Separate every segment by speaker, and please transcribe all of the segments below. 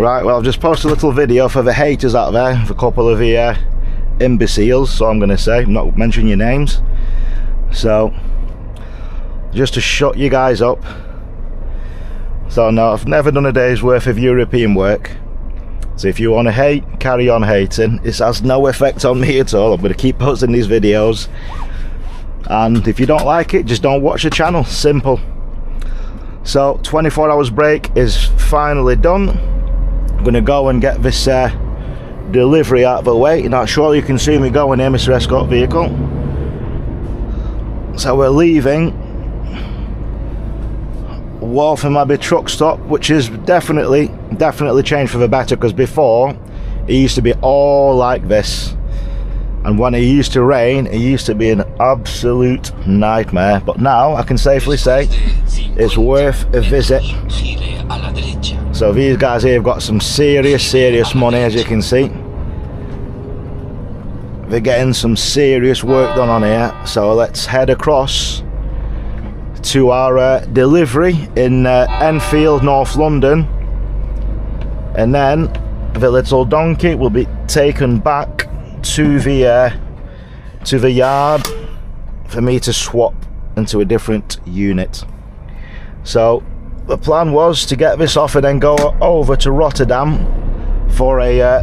Speaker 1: Right, well, I've just posted a little video for the haters out there, for a couple of the imbeciles, so I'm going to say, I'm not mentioning your names. So, just to shut you guys up. So no, I've never done a day's worth of European work. So if you want to hate, carry on hating. This has no effect on me at all. I'm going to keep posting these videos. And if you don't like it, just don't watch the channel. Simple. So 24 hours break is finally done. I'm going to go and get this delivery out of the way. Now surely you can see me going here, Mr. Escort Vehicle. So we're leaving Waltham Abbey truck stop, which is definitely changed for the better, because before it used to be all like this, and when it used to rain it used to be an absolute nightmare. But now I can safely say it's worth a visit. So these guys here have got some serious money, as you can see. They're getting some serious work done on here. So let's head across to our delivery in Enfield, North London, and then the little donkey will be taken back to the yard for me to swap into a different unit. So the plan was to get this off and then go over to Rotterdam for a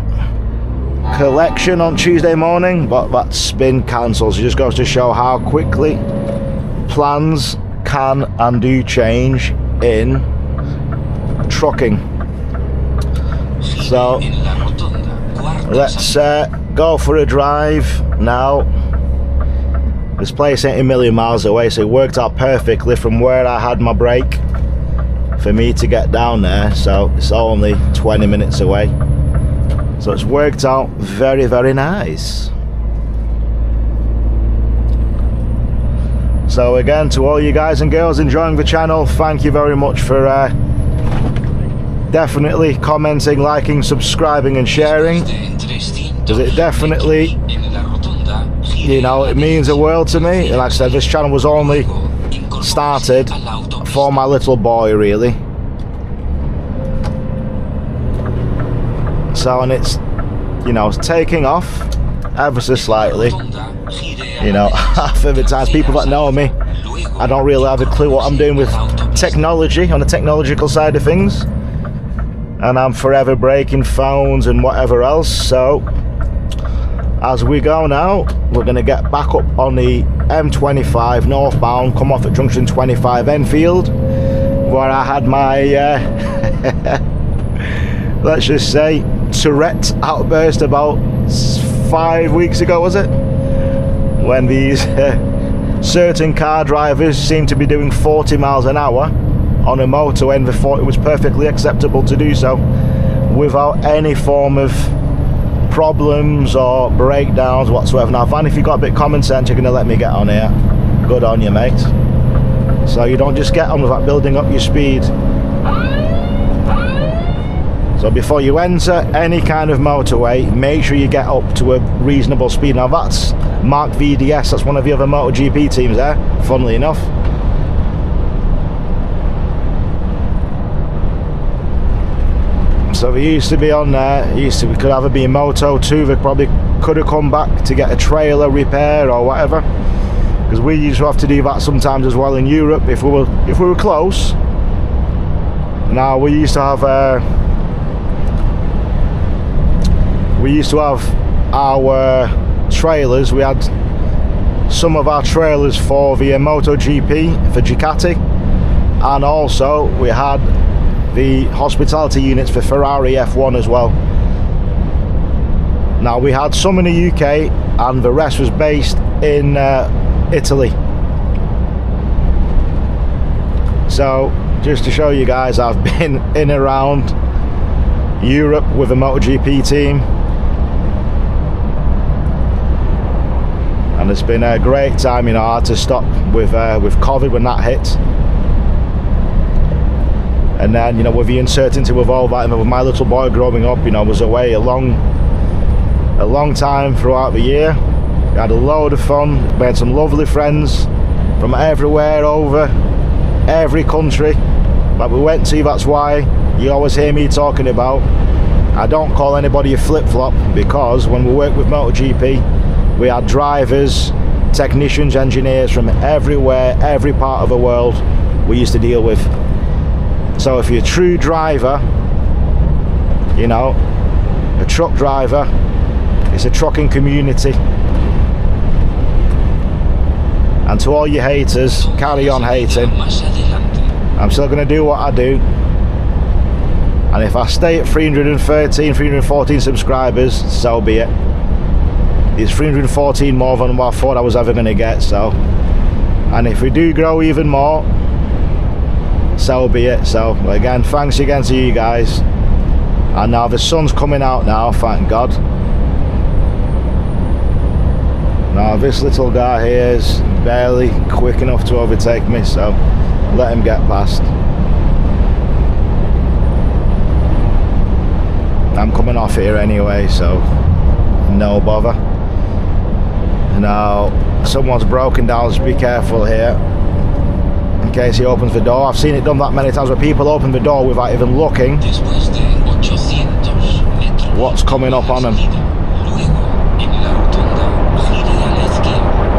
Speaker 1: collection on Tuesday morning, but that's been cancelled. So it just goes to show how quickly plans can and do change in trucking. So let's go for a drive now. This place ain't a million miles away, so it worked out perfectly from where I had my break for me to get down there. So it's only 20 minutes away, so it's worked out very nice. So again, to all you guys and girls enjoying the channel, thank you very much for definitely commenting, liking, subscribing and sharing, because it definitely, you know, it means the world to me. And like I said, this channel was only started for my little boy, really. So, and it's, you know, it's taking off ever so slightly. You know, half of the times, people that know me, I don't really have a clue what I'm doing with technology, on the technological side of things, and I'm forever breaking phones and whatever else. So as we go now, we're going to get back up on the M25 northbound, come off at junction 25 Enfield, where I had my let's just say Tourette outburst about 5 weeks ago, was it? When these certain car drivers seem to be doing 40 miles an hour on a motorway, and they thought it was perfectly acceptable to do so without any form of problems or breakdowns whatsoever. Now Van, if you've got a bit of common sense, you're going to let me get on here. Good on you, mate. So you don't just get on without building up your speed. So before you enter any kind of motorway, make sure you get up to a reasonable speed. Now that's Mark VDS, that's one of the other MotoGP teams there, funnily enough. So they used to be on there, we could either be in Moto 2, they probably could have come back to get a trailer repair or whatever, because we used to have to do that sometimes as well in Europe if we were close. Now we used to have our trailers. We had some of our trailers for the MotoGP for Ducati, and also we had the hospitality units for Ferrari F1 as well. Now we had some in the UK and the rest was based in Italy. So just to show you guys, I've been in and around Europe with a MotoGP team, and it's been a great time. You know, I had to stop with COVID when that hit, and then, you know, with the uncertainty with all that, and with my little boy growing up, you know, I was away a long time throughout the year. We had a load of fun, we had some lovely friends from everywhere, over every country that we went to. That's why you always hear me talking about, I don't call anybody a flip-flop, because when we work with MotoGP, we are drivers, technicians, engineers from everywhere, every part of the world we used to deal with. So if you're a true driver, you know, a truck driver, it's a trucking community. And to all you haters, carry on hating. I'm still going to do what I do. And if I stay at 313, 314 subscribers, so be it. It's 314 more than what I thought I was ever going to get, so. And if we do grow even more, so be it. So again, thanks again to you guys. And now the sun's coming out now, thank God. Now this little guy here is barely quick enough to overtake me, so let him get past. I'm coming off here anyway, so no bother. Now someone's broken down, so be careful here in case he opens the door. I've seen it done that many times where people open the door without even looking what's coming up on them.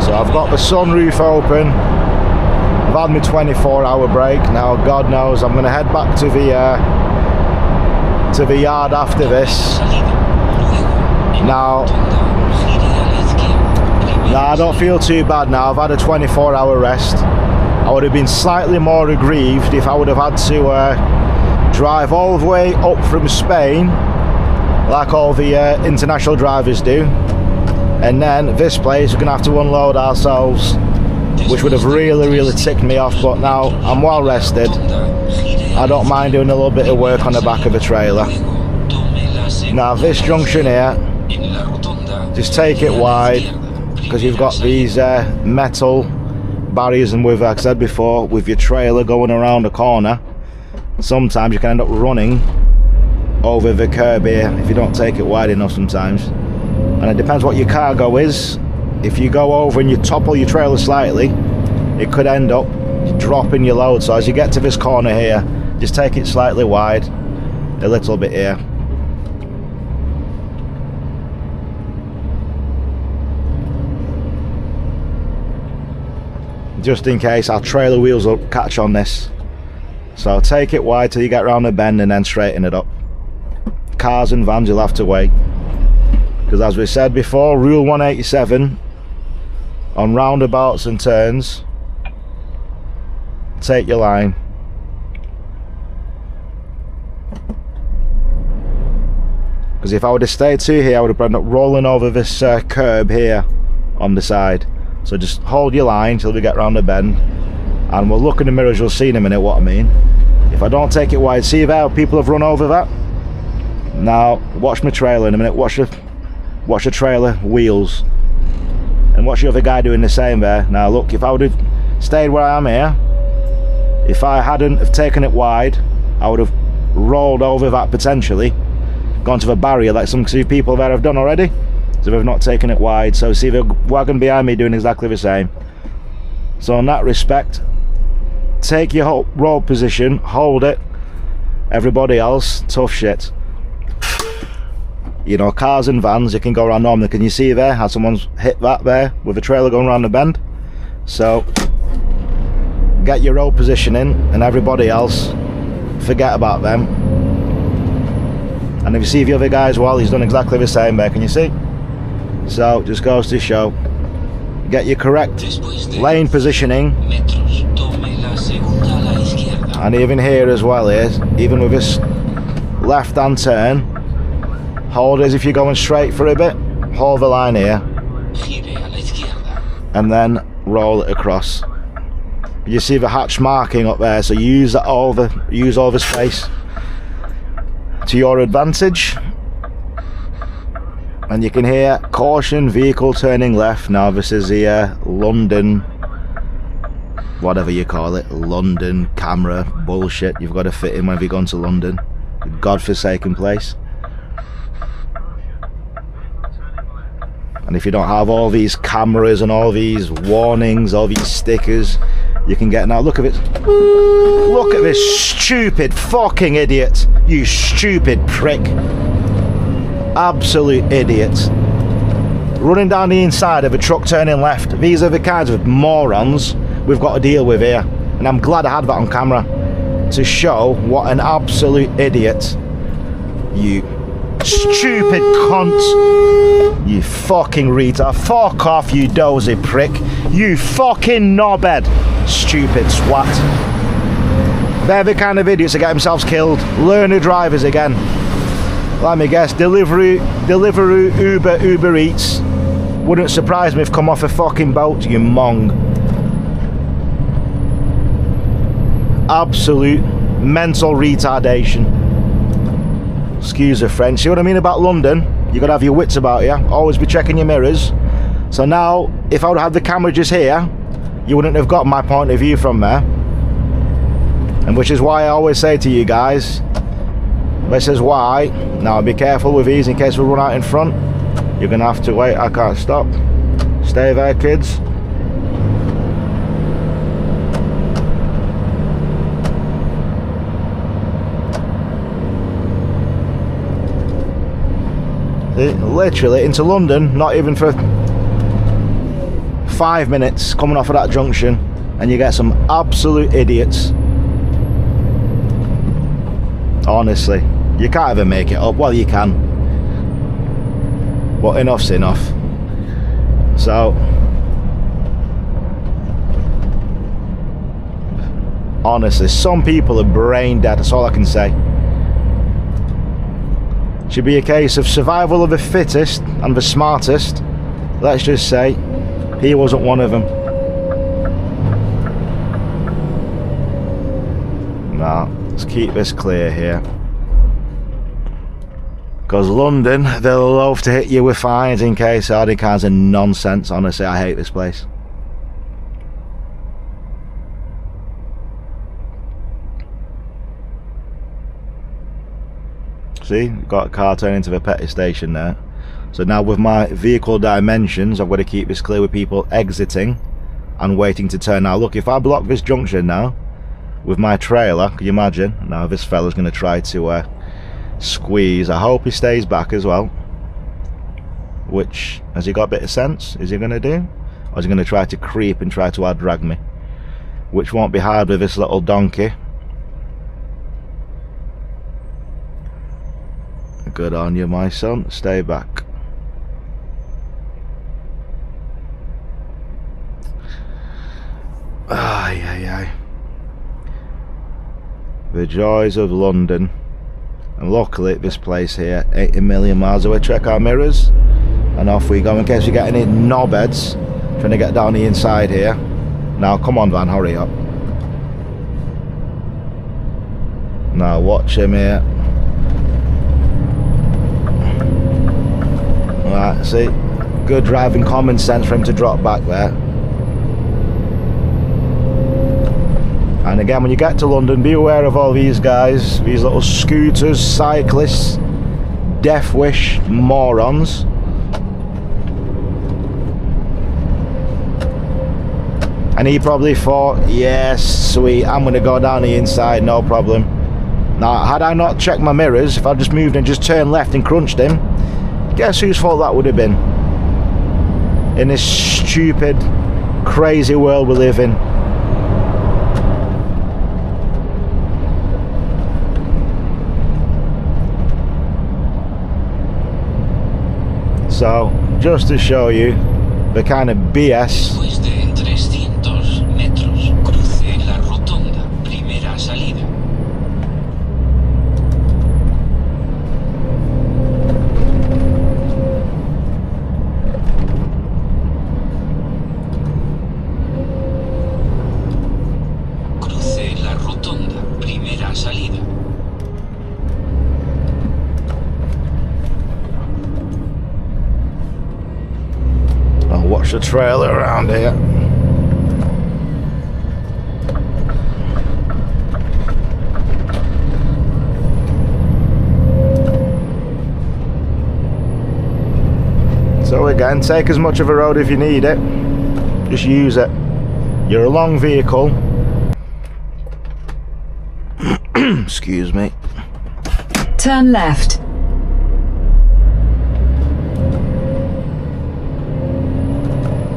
Speaker 1: So I've got the sunroof open. I've had my 24-hour break. Now God knows I'm going to head back to the yard after this. Now I don't feel too bad now. I've had a 24-hour rest. I would have been slightly more aggrieved if I would have had to drive all the way up from Spain like all the international drivers do, and then this place we're gonna have to unload ourselves, which would have really ticked me off. But now I'm well rested. I don't mind doing a little bit of work on the back of a trailer. Now this junction here, just take it wide, because you've got these metal barriers, and with, like I said before, with your trailer going around the corner, sometimes you can end up running over the curb here if you don't take it wide enough sometimes. And it depends what your cargo is. If you go over and you topple your trailer slightly, it could end up dropping your load. So as you get to this corner here, just take it slightly wide, a little bit here. Just in case our trailer wheels will catch on this. So take it wide till you get round the bend and then straighten it up. Cars and vans, you'll have to wait, because as we said before, rule 187 on roundabouts and turns, take your line. Because if I would have stayed to here, I would have ended up rolling over this curb here on the side. So just hold your line till we get round the bend, and we'll look in the mirrors, you'll see in a minute what I mean. If I don't take it wide, see how people have run over that? Now watch my trailer in a minute, watch the trailer wheels, and watch the other guy doing the same there. Now look, if I would have stayed where I am here, if I hadn't have taken it wide, I would have rolled over that, potentially gone to the barrier like some people there have done already. So they've not taken it wide. So see the wagon behind me doing exactly the same. So in that respect, take your roll position, hold it. Everybody else, tough shit. You know, cars and vans, you can go around normally. Can you see there how someone's hit that there with a trailer going around the bend? So get your roll position in, and everybody else, forget about them. And if you see the other guy as well, he's done exactly the same there, can you see? So just goes to show, get your correct lane positioning. And even here as well, even with this left hand turn, hold as if you're going straight for a bit, hold the line here, and then roll it across. You see the hatch marking up there, so use all the space to your advantage. And you can hear caution, vehicle turning left. Now this is the London, whatever you call it, London camera bullshit you've got to fit in whenever you've gone to London, godforsaken place. And if you don't have all these cameras and all these warnings, all these stickers, you can get now. Look at it. Look at this stupid fucking idiot. You stupid prick. Absolute idiot. Running down the inside of a truck turning left. These are the kinds of morons we've got to deal with here. And I'm glad I had that on camera to show what an absolute idiot. You stupid cunt. You fucking retard. Fuck off, you dozy prick. You fucking knobhead. Stupid swat. They're the kind of idiots that get themselves killed. Learner drivers again. Let me guess, Deliveroo, Uber Eats. Wouldn't surprise me if come off a fucking boat, you mong. Absolute mental retardation. Excuse the French. See what I mean about London? You gotta have your wits about you. Always be checking your mirrors. So now, if I would have had the camera just here, you wouldn't have got my point of view from there. And which is why I always say to you guys, this is why, now be careful with these in case we run out in front. You're gonna have to wait. I can't stop. Stay there, kids. Literally into London, not even for 5 minutes coming off of that junction, and you get some absolute idiots. Honestly, you can't even make it up. Well, you can, but enough's enough. So honestly, some people are brain dead. That's all I can say. Should be a case of survival of the fittest and the smartest. Let's just say he wasn't one of them. Now let's keep this clear here, because London, they'll love to hit you with fines in case of any kinds of nonsense. Honestly, I hate this place. See, got a car turning into the petty station there. So now with my vehicle dimensions, I've got to keep this clear with people exiting and waiting to turn. Now look, if I block this junction now with my trailer, can you imagine? Now this fella's going to try to squeeze. I hope he stays back as well. Which, has he got a bit of sense? Is he going to do? Or is he going to try to creep and try to out-drag me? Which won't be hard with this little donkey. Good on you, my son. Stay back. Ay, ay, ay. The joys of London. And luckily this place here ain't a million miles away. Check our mirrors and off we go, in case we get any knobheads trying to get down the inside here. Now come on, van, hurry up. Now watch him here. Right, see, good driving common sense for him to drop back there. And again, when you get to London, be aware of all these guys, these little scooters, cyclists, death wish morons. And he probably thought, yes, sweet, I'm going to go down the inside, no problem. Now, had I not checked my mirrors, if I just moved and just turned left and crunched him, guess whose fault that would have been? In this stupid, crazy world we live in. So, just to show you the kind of BS.
Speaker 2: Después de 300 metros, cruce la rotonda, primera salida. Cruce la rotonda, primera salida.
Speaker 1: I'll watch the trailer around here. So again, take as much of a road if you need it. Just use it. You're a long vehicle. Excuse me.
Speaker 3: Turn left.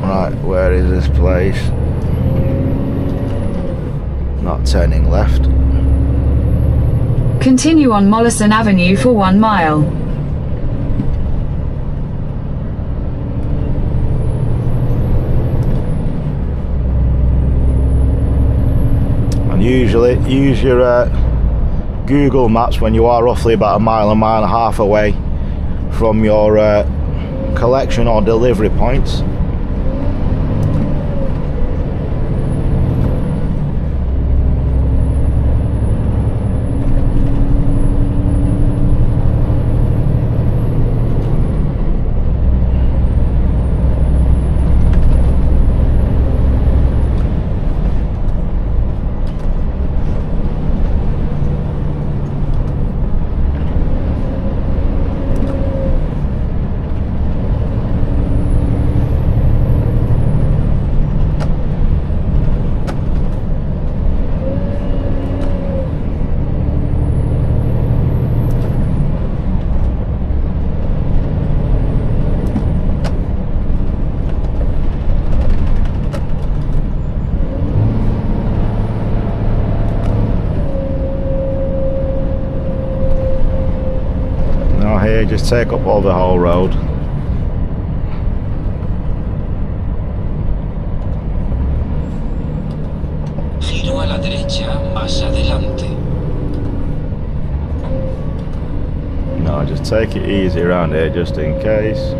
Speaker 1: Right, where is this place? Not turning left.
Speaker 3: Continue on Mollison Avenue for 1 mile.
Speaker 1: And usually use your Google Maps when you are roughly about a mile and a half away from your collection or delivery points. Here, just take up all the whole road.
Speaker 2: Giro a la derecha más adelante.
Speaker 1: No, just take it easy around here just in case.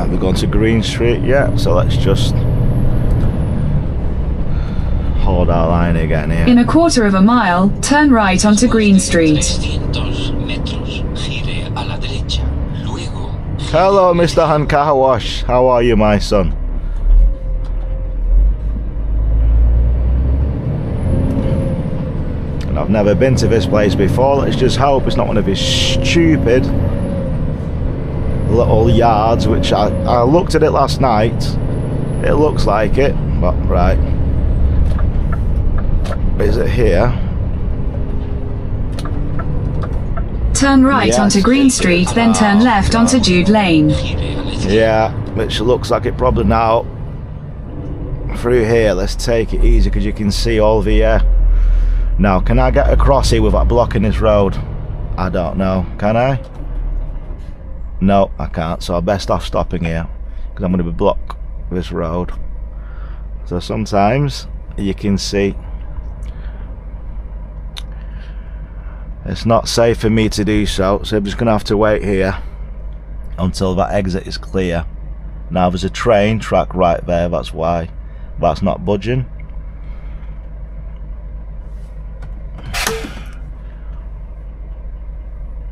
Speaker 1: We're going to Green Street yet, so let's just hold our line again here.
Speaker 3: In a quarter of a mile, turn right onto Green Street.
Speaker 2: 300 metros, gire a la derecha. Luego.
Speaker 1: Hello, Mr. Hankawash. How are you, my son? And I've never been to this place before. Let's just hope it's not one of his stupid little yards, which I looked at it last night. It looks like it, but right. Is it here?
Speaker 3: Turn right
Speaker 1: Yes.
Speaker 3: onto Green Street, then turn left onto Jude Lane.
Speaker 1: Yeah, which looks like it probably now. Through here, let's take it easy because you can see all the now, can I get across here without blocking this road? I don't know. Can I? No, I can't, so I'm best off stopping here because I'm going to block this road. So sometimes you can see it's not safe for me to do so, so I'm just going to have to wait here until that exit is clear. Now there's a train track right there, that's why that's not budging.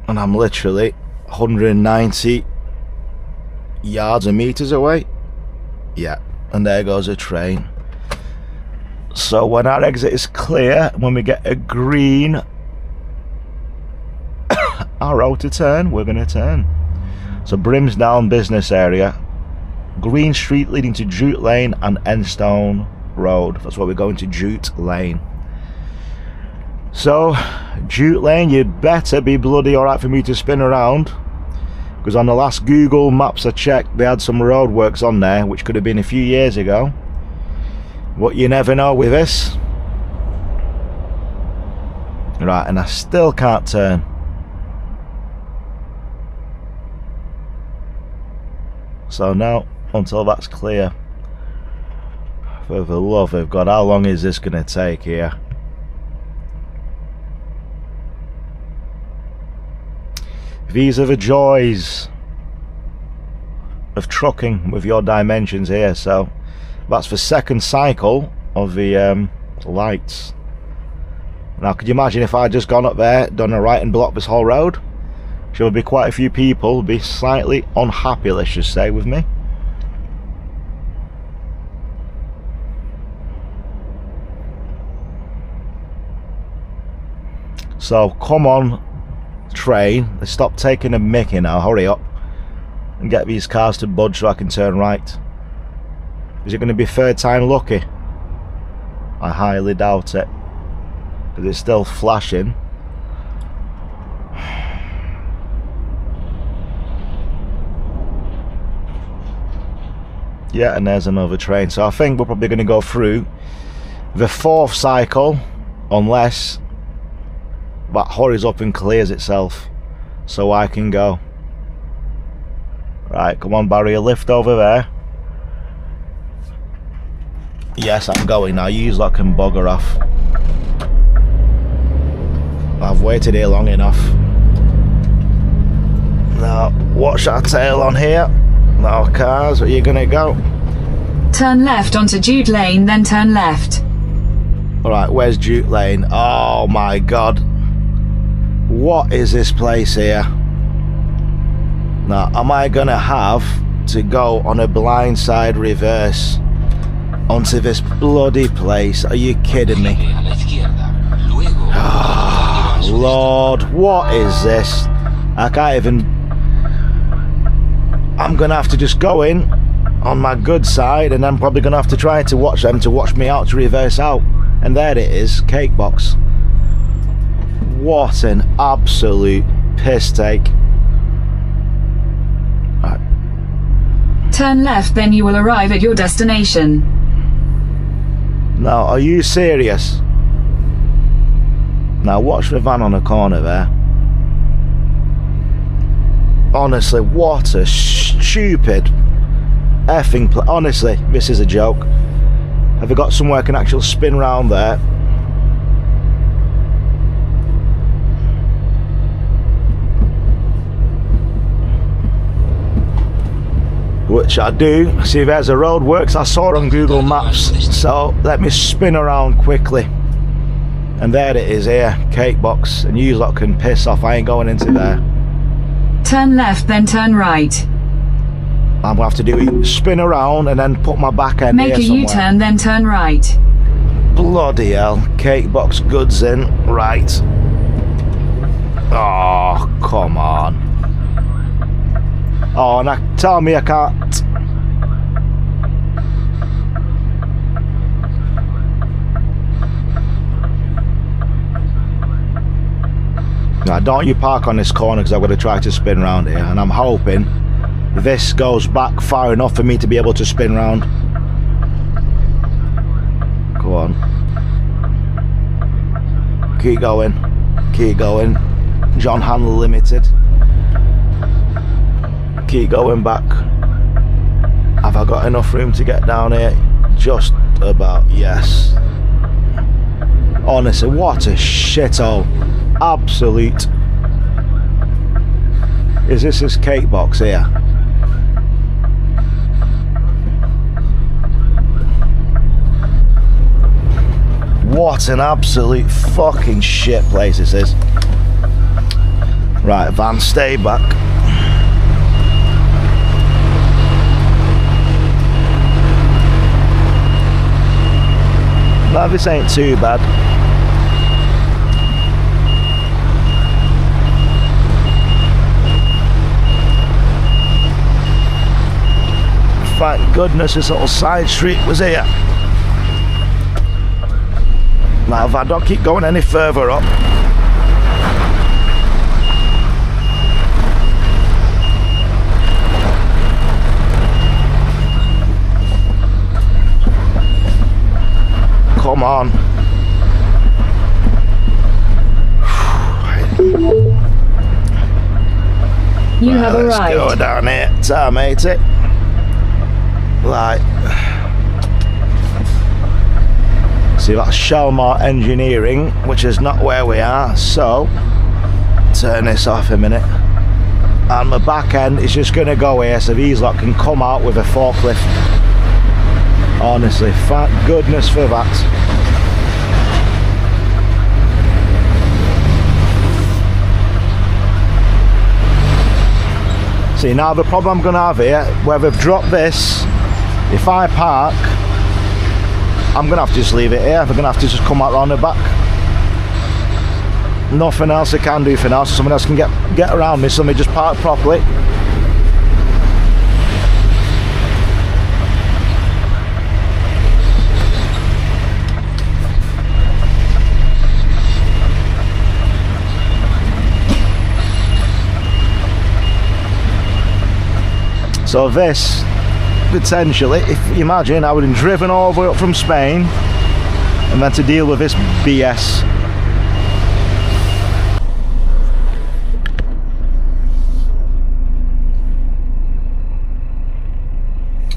Speaker 1: And I'm literally 190 yards and meters away. Yeah, and there goes a train. So when our exit is clear, when we get a green arrow to turn, we're going to turn. So Brimsdown business area, Green Street leading to Jute Lane and Enstone Road. That's where we're going, to Jute Lane. So Jute Lane, you'd better be bloody alright for me to spin around, because on the last Google Maps I checked, they had some roadworks on there, which could have been a few years ago. But you never know with this. Right, and I still can't turn. So now, until that's clear. For the love of God, how long is this going to take here? These are the joys of trucking with your dimensions here. So that's the second cycle of the lights. Now could you imagine if I'd just gone up there, done a right and blocked this whole road? There would be quite a few people be slightly unhappy, let's just say, with me. So come on, train. Stop taking a mickey now. Hurry up and get these cars to budge so I can turn right. Is it going to be third time lucky? I highly doubt it, because it's still flashing. Yeah, and there's another train. So I think we're probably going to go through the fourth cycle, unless that hurries up and clears itself so I can go. Right, come on Barry, a lift over there. Yes, I'm going now. You lot can bugger off. I've waited here long enough. Now, watch our tail on here. Now cars, where are you gonna go?
Speaker 3: Turn left onto Jude Lane, then turn left.
Speaker 1: Alright, where's Jute Lane? Oh my god. What is this place here? Now, am I gonna have to go on a blindside reverse onto this bloody place? Are you kidding me? Oh, Lord, what is this? I can't even... I'm gonna have to just go in on my good side, and I'm probably gonna have to try to watch them to watch me out to reverse out. And there it is, cake box. What an absolute piss take. Right.
Speaker 3: Turn left, then you will arrive at your destination.
Speaker 1: Now, are you serious? Now watch the van on the corner there. Honestly, what a stupid effing honestly, this is a joke. Have we got somewhere I can actually spin round there? Which I do. See, there's a road works I saw on Google Maps. So let me spin around quickly. And there it is here, cake box. And you lot can piss off, I ain't going into there.
Speaker 3: Turn left, then turn right.
Speaker 1: I'm gonna have to do it, spin around and then put my back end
Speaker 3: Make
Speaker 1: here
Speaker 3: a
Speaker 1: somewhere.
Speaker 3: U-turn, then turn right.
Speaker 1: Bloody hell, cake box goods in, right. Oh, come on. Oh, and tell me I can't. Now, don't you park on this corner, because I'm going to try to spin round here, and I'm hoping this goes back far enough for me to be able to spin round. Go on. Keep going. Keep going. John Handler Limited. Keep going back. Have I got enough room to get down here? Just about, yes. Honestly, what a shithole. Absolute. Is this cake box here? What an absolute fucking shit place this is. Right, van, stay back. No, this ain't too bad. Thank goodness this little side street was here. Now if I don't keep going any further up, come on.
Speaker 3: You have
Speaker 1: Let's
Speaker 3: arrived.
Speaker 1: go down here, matey. Right. See, that's Shalmar Engineering, which is not where we are, so turn this off a minute. And the back end is just going to go here so these lot can come out with a forklift. Honestly, thank goodness for that. See, now the problem I'm going to have here, where they've dropped this, if I park, I'm going to have to just leave it here. They're going to have to just come out round the back. nothing else I can do for now, so someone else can get around me, so let me just park properly. So this, potentially, if you imagine, I would have driven all the way up from Spain and then to deal with this BS.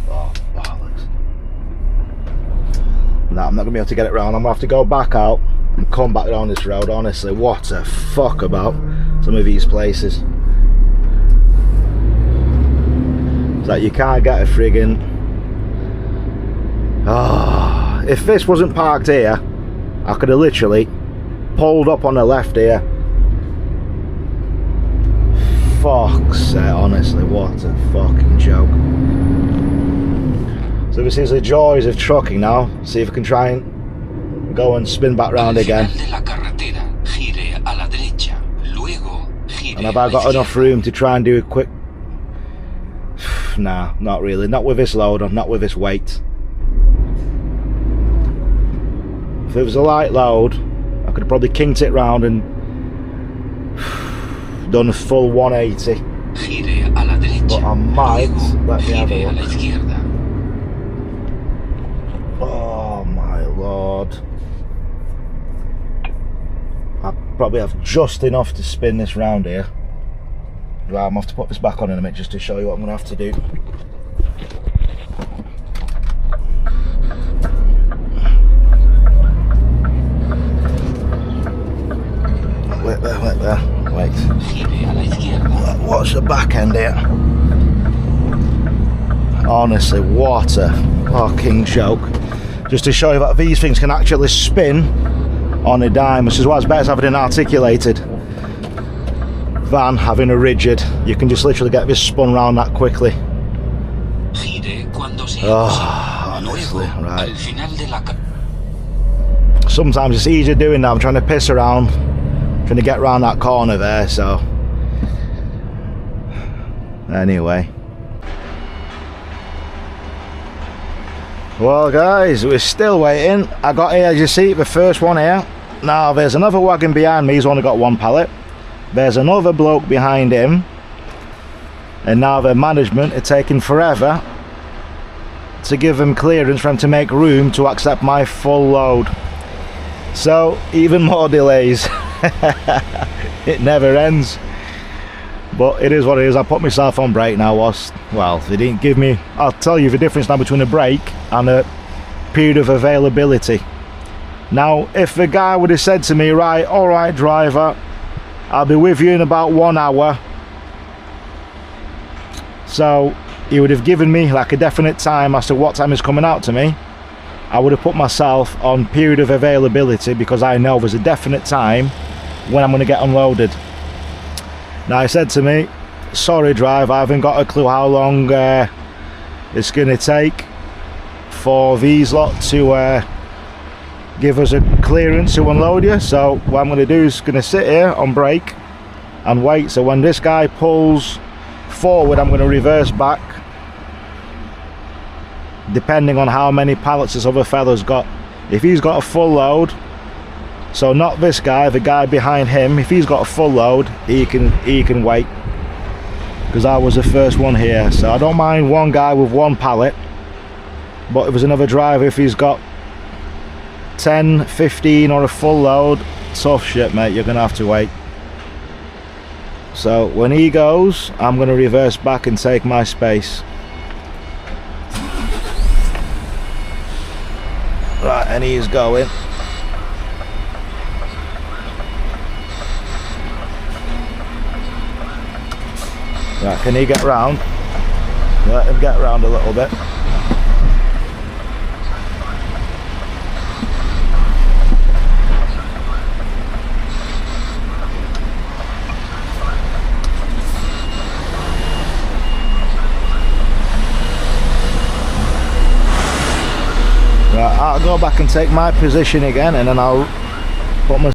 Speaker 1: Oh, bollocks. No, I'm not going to be able to get it round. I'm going to have to go back out and come back down this road. Honestly, what a fuck about some of these places. That you can't get a friggin'... Oh, if this wasn't parked here, I could have literally pulled up on the left here. Fuck's sake, honestly, what a fucking joke. So this is the joys of trucking now. See if I can try and go and spin back round again. And have I got enough room to try and do a quick... Nah, not really. Not with this load on, not with this weight. If it was a light load, I could have probably kinked it round and done a full 180. But I might. Let me have a look. Oh my lord. I probably have just enough to spin this round here. Right, I'm going to have to put this back on in a minute just to show you what I'm going to have to do. Wait there. Wait. What's the back end here? Honestly, what a fucking joke. Just to show you that these things can actually spin on a dime, which is why it's better having an articulated than having a rigid. You can just literally get this spun round that quickly. Oh, honestly, right. Sometimes it's easier doing that. I'm trying to piss around, trying to get around that corner there, so... Anyway. Well guys, we're still waiting. I got here, as you see, the first one here. Now there's another wagon behind me, he's only got one pallet. There's another bloke behind him, and now the management are taking forever to give them clearance for them to make room to accept my full load. So even more delays. It never ends, but it is what it is. I put myself on brake now. Well, they didn't give me... I'll tell you the difference now between a brake and a period of availability. Now if the guy would have said to me, right, alright driver, I'll be with you in about 1 hour. So he would have given me like a definite time as to what time is coming out to me. I would have put myself on period of availability because I know there's a definite time when I'm going to get unloaded. Now he said to me, sorry drive, I haven't got a clue how long it's going to take for these lot to give us a clearance to unload you. So what I'm going to do is going to sit here on brake and wait. So when this guy pulls forward, I'm going to reverse back, depending on how many pallets this other fella's got. If he's got a full load, so not this guy, the guy behind him, if he's got a full load, he can wait, because I was the first one here. So I don't mind one guy with one pallet, but if there's another driver, if he's got 10, 15 or a full load, tough shit mate, you're gonna have to wait. So when he goes, I'm gonna reverse back and take my space. Right, and he's going. Right, can he get round? Let him get round a little bit. Right, I'll go back and take my position again, and then I'll put my